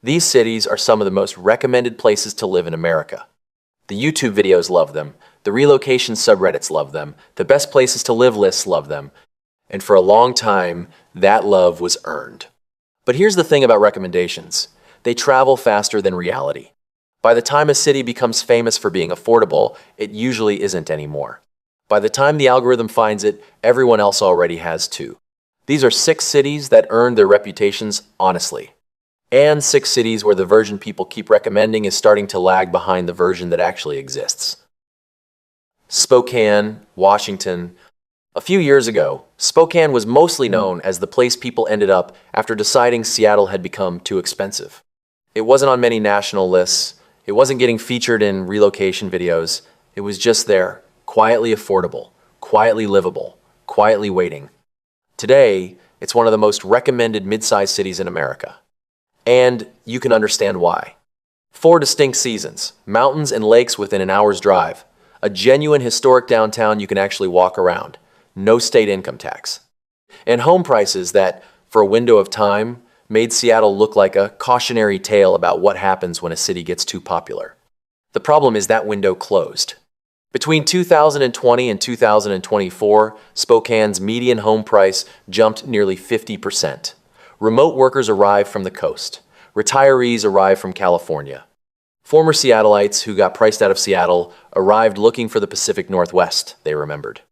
These cities are some of the most recommended places to live in America. The YouTube videos love them, the relocation subreddits love them, the best places to live lists love them, and for a long time, that love was earned. But here's the thing about recommendations. They travel faster than reality. By the time a city becomes famous for being affordable, it usually isn't anymore. By the time the algorithm finds it, everyone else already has too. These are 6 cities that earned their reputations honestly. And 6 cities where the version people keep recommending is starting to lag behind the version that actually exists. Spokane, Washington. A few years ago, Spokane was mostly known as the place people ended up after deciding Seattle had become too expensive. It wasn't on many national lists. It wasn't getting featured in relocation videos. It was just there, quietly affordable, quietly livable, quietly waiting. Today, it's one of the most recommended mid-sized cities in America. And you can understand why. 4 distinct seasons, mountains and lakes within an hour's drive, a genuine historic downtown you can actually walk around, no state income tax, and home prices that, for a window of time, made Seattle look like a cautionary tale about what happens when a city gets too popular. The problem is that window closed. Between 2020 and 2024, Spokane's median home price jumped nearly 50%. Remote workers arrived from the coast. Retirees arrived from California. Former Seattleites who got priced out of Seattle arrived looking for the Pacific Northwest, they remembered.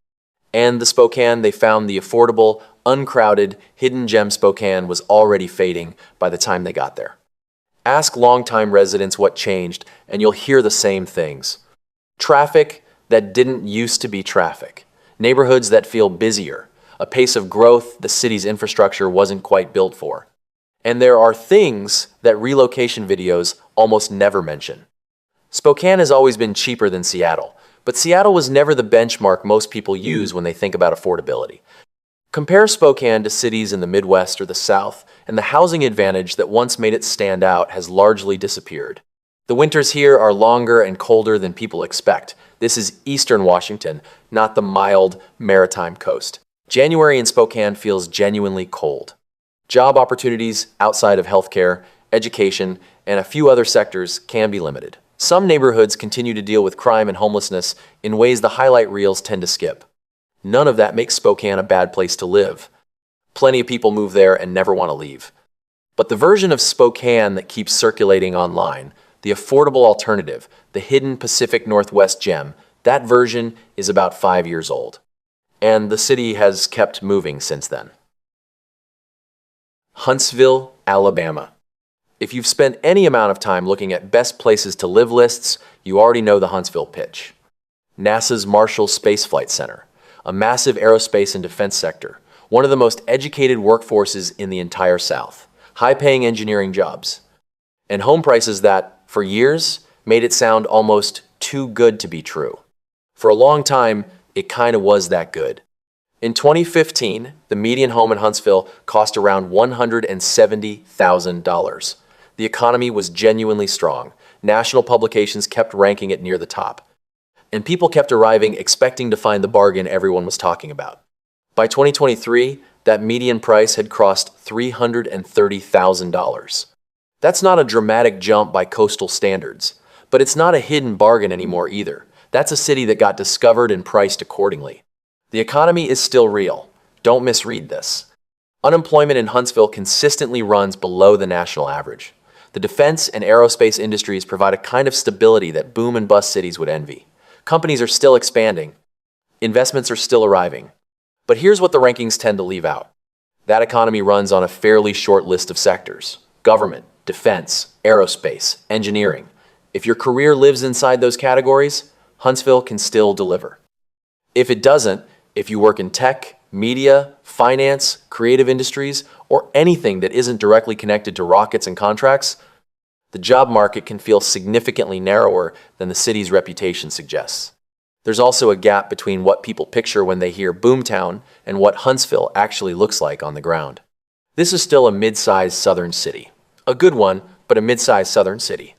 And the Spokane they found, the affordable, uncrowded, hidden gem Spokane, was already fading by the time they got there. Ask longtime residents what changed, and you'll hear the same things. Traffic that didn't used to be traffic. Neighborhoods that feel busier. A pace of growth the city's infrastructure wasn't quite built for. And there are things that relocation videos almost never mention. Spokane has always been cheaper than Seattle, but Seattle was never the benchmark most people use when they think about affordability. Compare Spokane to cities in the Midwest or the South, and the housing advantage that once made it stand out has largely disappeared. The winters here are longer and colder than people expect. This is eastern Washington, not the mild maritime coast. January in Spokane feels genuinely cold. Job opportunities outside of healthcare, education, and a few other sectors can be limited. Some neighborhoods continue to deal with crime and homelessness in ways the highlight reels tend to skip. None of that makes Spokane a bad place to live. Plenty of people move there and never want to leave. But the version of Spokane that keeps circulating online, the affordable alternative, the hidden Pacific Northwest gem, that version is about 5 years old. And the city has kept moving since then. Huntsville, Alabama. If you've spent any amount of time looking at best places to live lists, you already know the Huntsville pitch. NASA's Marshall Space Flight Center, a massive aerospace and defense sector, one of the most educated workforces in the entire South, high-paying engineering jobs, and home prices that, for years, made it sound almost too good to be true. For a long time, it kind of was that good. In 2015, the median home in Huntsville cost around $170,000. The economy was genuinely strong. National publications kept ranking it near the top. And people kept arriving expecting to find the bargain everyone was talking about. By 2023, that median price had crossed $330,000. That's not a dramatic jump by coastal standards, but it's not a hidden bargain anymore either. That's a city that got discovered and priced accordingly. The economy is still real. Don't misread this. Unemployment in Huntsville consistently runs below the national average. The defense and aerospace industries provide a kind of stability that boom and bust cities would envy. Companies are still expanding. Investments are still arriving. But here's what the rankings tend to leave out. That economy runs on a fairly short list of sectors: government, defense, aerospace, engineering. If your career lives inside those categories, Huntsville can still deliver. If it doesn't, if you work in tech, media, finance, creative industries, or anything that isn't directly connected to rockets and contracts, the job market can feel significantly narrower than the city's reputation suggests. There's also a gap between what people picture when they hear Boomtown and what Huntsville actually looks like on the ground. This is still a mid-sized southern city. A good one, but a mid-sized southern city.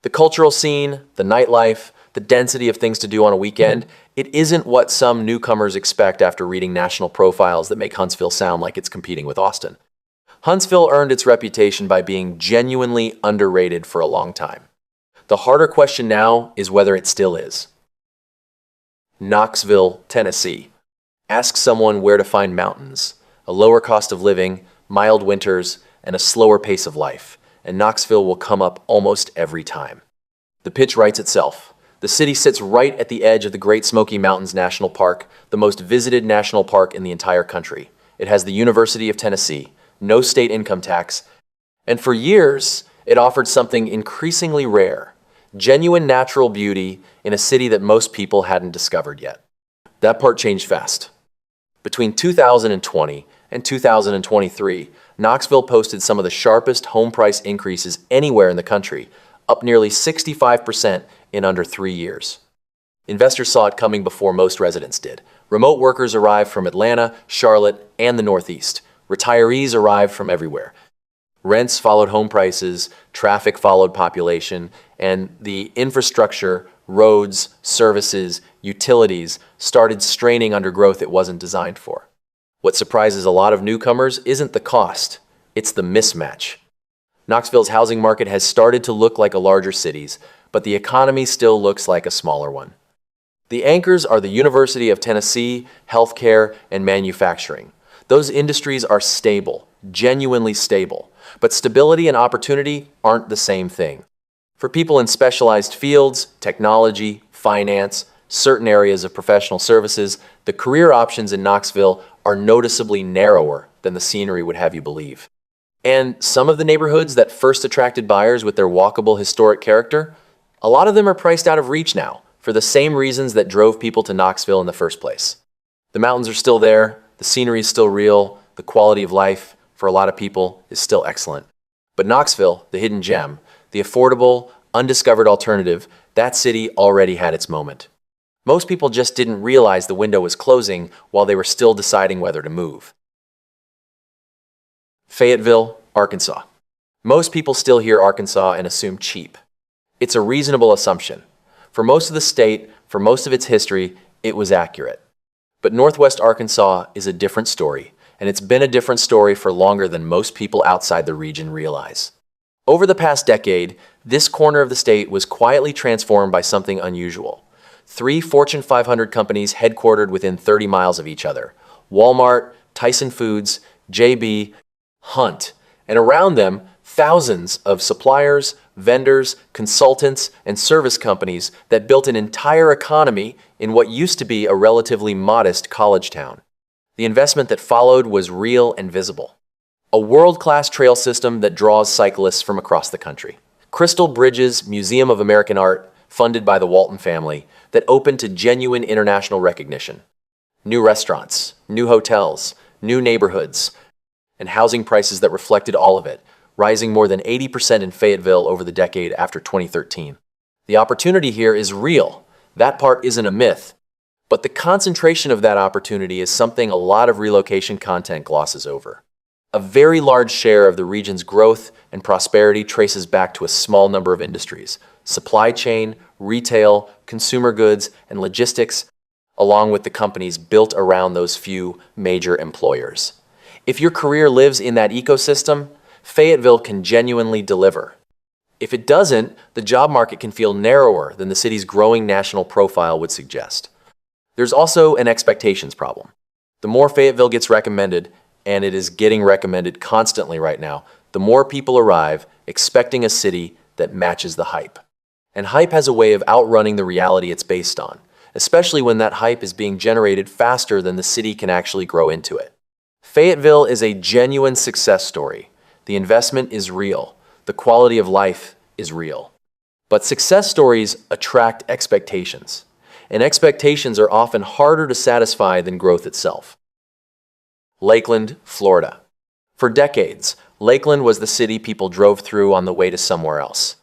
The cultural scene, the nightlife, the density of things to do on a weekend, it isn't what some newcomers expect after reading national profiles that make Huntsville sound like it's competing with Austin. Huntsville earned its reputation by being genuinely underrated for a long time. The harder question now is whether it still is. Knoxville, Tennessee. Ask someone where to find mountains, a lower cost of living, mild winters, and a slower pace of life, and Knoxville will come up almost every time. The pitch writes itself. The city sits right at the edge of the Great Smoky Mountains National Park, the most visited national park in the entire country. It has the University of Tennessee, no state income tax, and for years, it offered something increasingly rare, genuine natural beauty in a city that most people hadn't discovered yet. That part changed fast. Between 2020 and 2023, Knoxville posted some of the sharpest home price increases anywhere in the country, up nearly 65% in under 3 years. Investors saw it coming before most residents did. Remote workers arrived from Atlanta, Charlotte, and the Northeast. Retirees arrived from everywhere. Rents followed home prices, traffic followed population, and the infrastructure, roads, services, utilities started straining under growth it wasn't designed for. What surprises a lot of newcomers isn't the cost, it's the mismatch. Knoxville's housing market has started to look like a larger city's, but the economy still looks like a smaller one. The anchors are the University of Tennessee, healthcare, and manufacturing. Those industries are stable, genuinely stable, but stability and opportunity aren't the same thing. For people in specialized fields, technology, finance, certain areas of professional services, the career options in Knoxville are noticeably narrower than the scenery would have you believe. And some of the neighborhoods that first attracted buyers with their walkable historic character, a lot of them are priced out of reach now for the same reasons that drove people to Knoxville in the first place. The mountains are still there, the scenery is still real, the quality of life for a lot of people is still excellent. But Knoxville, the hidden gem, the affordable, undiscovered alternative, that city already had its moment. Most people just didn't realize the window was closing while they were still deciding whether to move. Fayetteville, Arkansas. Most people still hear Arkansas and assume cheap. It's a reasonable assumption. For most of the state, for most of its history, it was accurate. But Northwest Arkansas is a different story, and it's been a different story for longer than most people outside the region realize. Over the past decade, this corner of the state was quietly transformed by something unusual. 3 Fortune 500 companies headquartered within 30 miles of each other: Walmart, Tyson Foods, JB, Hunt, and around them, thousands of suppliers, vendors, consultants, and service companies that built an entire economy in what used to be a relatively modest college town. The investment that followed was real and visible. A world-class trail system that draws cyclists from across the country. Crystal Bridges Museum of American Art, funded by the Walton family, that opened to genuine international recognition. New restaurants, new hotels, new neighborhoods, and housing prices that reflected all of it, rising more than 80% in Fayetteville over the decade after 2013. The opportunity here is real. That part isn't a myth. But the concentration of that opportunity is something a lot of relocation content glosses over. A very large share of the region's growth and prosperity traces back to a small number of industries: supply chain, retail, consumer goods, and logistics, along with the companies built around those few major employers. If your career lives in that ecosystem, Fayetteville can genuinely deliver. If it doesn't, the job market can feel narrower than the city's growing national profile would suggest. There's also an expectations problem. The more Fayetteville gets recommended, and it is getting recommended constantly right now, the more people arrive expecting a city that matches the hype. And hype has a way of outrunning the reality it's based on, especially when that hype is being generated faster than the city can actually grow into it. Fayetteville is a genuine success story. The investment is real. The quality of life is real. But success stories attract expectations, and expectations are often harder to satisfy than growth itself. Lakeland, Florida. For decades, Lakeland was the city people drove through on the way to somewhere else.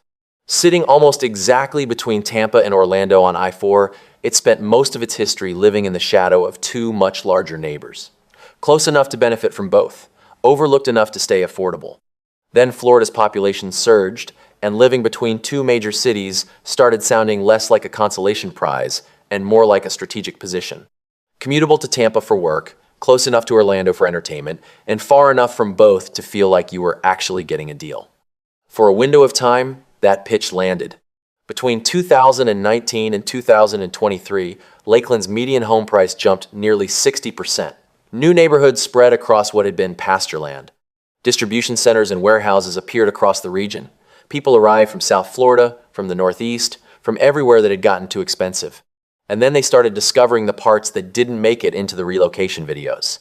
Sitting almost exactly between Tampa and Orlando on I-4, it spent most of its history living in the shadow of 2 much larger neighbors. Close enough to benefit from both, overlooked enough to stay affordable. Then Florida's population surged, and living between 2 major cities started sounding less like a consolation prize and more like a strategic position. Commutable to Tampa for work, close enough to Orlando for entertainment, and far enough from both to feel like you were actually getting a deal. For a window of time, that pitch landed. Between 2019 and 2023, Lakeland's median home price jumped nearly 60%. New neighborhoods spread across what had been pasture land. Distribution centers and warehouses appeared across the region. People arrived from South Florida, from the Northeast, from everywhere that had gotten too expensive. And then they started discovering the parts that didn't make it into the relocation videos.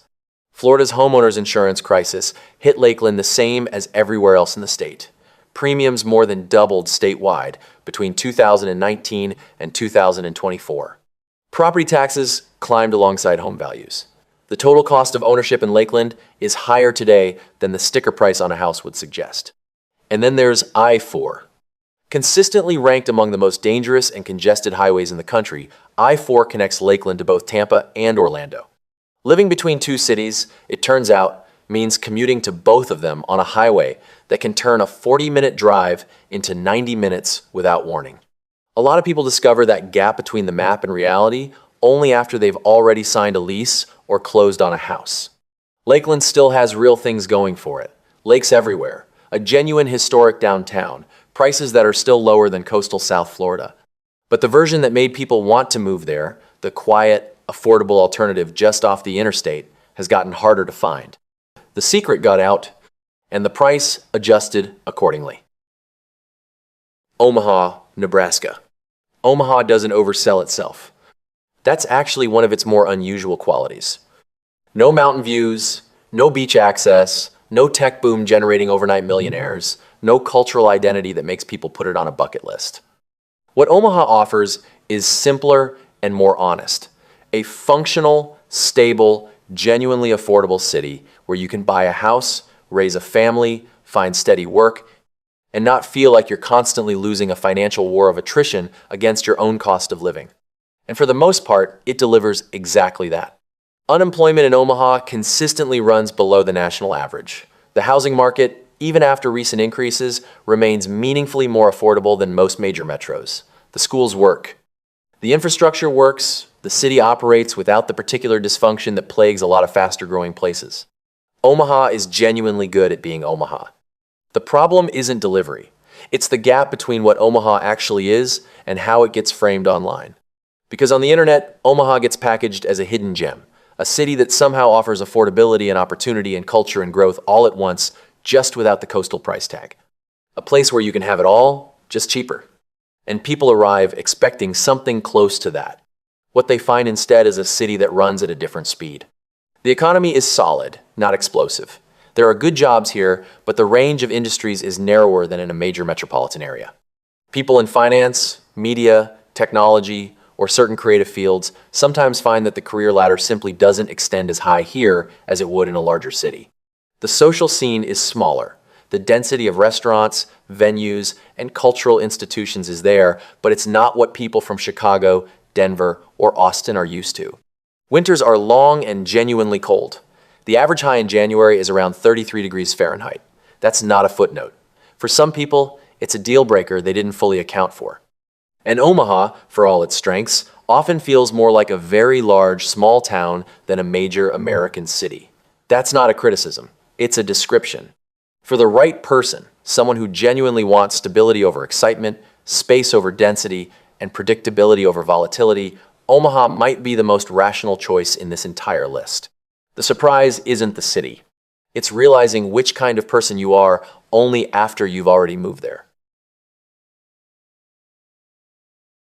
Florida's homeowners insurance crisis hit Lakeland the same as everywhere else in the state. Premiums more than doubled statewide between 2019 and 2024. Property taxes climbed alongside home values. The total cost of ownership in Lakeland is higher today than the sticker price on a house would suggest. And then there's I-4. Consistently ranked among the most dangerous and congested highways in the country, I-4 connects Lakeland to both Tampa and Orlando. Living between two cities, it turns out, means commuting to both of them on a highway that can turn a 40-minute drive into 90 minutes without warning. A lot of people discover that gap between the map and reality only after they've already signed a lease or closed on a house. Lakeland still has real things going for it. Lakes everywhere, a genuine historic downtown, prices that are still lower than coastal South Florida. But the version that made people want to move there, the quiet, affordable alternative just off the interstate, has gotten harder to find. The secret got out, and the price adjusted accordingly. Omaha, Nebraska. Omaha doesn't oversell itself. That's actually one of its more unusual qualities. No mountain views, no beach access, no tech boom generating overnight millionaires, no cultural identity that makes people put it on a bucket list. What Omaha offers is simpler and more honest. A functional, stable, genuinely affordable city where you can buy a house, raise a family, find steady work, and not feel like you're constantly losing a financial war of attrition against your own cost of living. And for the most part, it delivers exactly that. Unemployment in Omaha consistently runs below the national average. The housing market, even after recent increases, remains meaningfully more affordable than most major metros. The schools work. The infrastructure works. The city operates without the particular dysfunction that plagues a lot of faster-growing places. Omaha is genuinely good at being Omaha. The problem isn't delivery. It's the gap between what Omaha actually is and how it gets framed online. Because on the internet, Omaha gets packaged as a hidden gem, a city that somehow offers affordability and opportunity and culture and growth all at once, just without the coastal price tag. A place where you can have it all, just cheaper. And people arrive expecting something close to that. What they find instead is a city that runs at a different speed. The economy is solid, not explosive. There are good jobs here, but the range of industries is narrower than in a major metropolitan area. People in finance, media, technology, or certain creative fields sometimes find that the career ladder simply doesn't extend as high here as it would in a larger city. The social scene is smaller. The density of restaurants, venues, and cultural institutions is there, but it's not what people from Chicago, Denver, or Austin are used to. Winters are long and genuinely cold. The average high in January is around 33 degrees Fahrenheit. That's not a footnote. For some people, it's a deal breaker they didn't fully account for. And Omaha, for all its strengths, often feels more like a very large, small town than a major American city. That's not a criticism. It's a description. For the right person, someone who genuinely wants stability over excitement, space over density, and predictability over volatility, Omaha might be the most rational choice in this entire list. The surprise isn't the city. It's realizing which kind of person you are only after you've already moved there.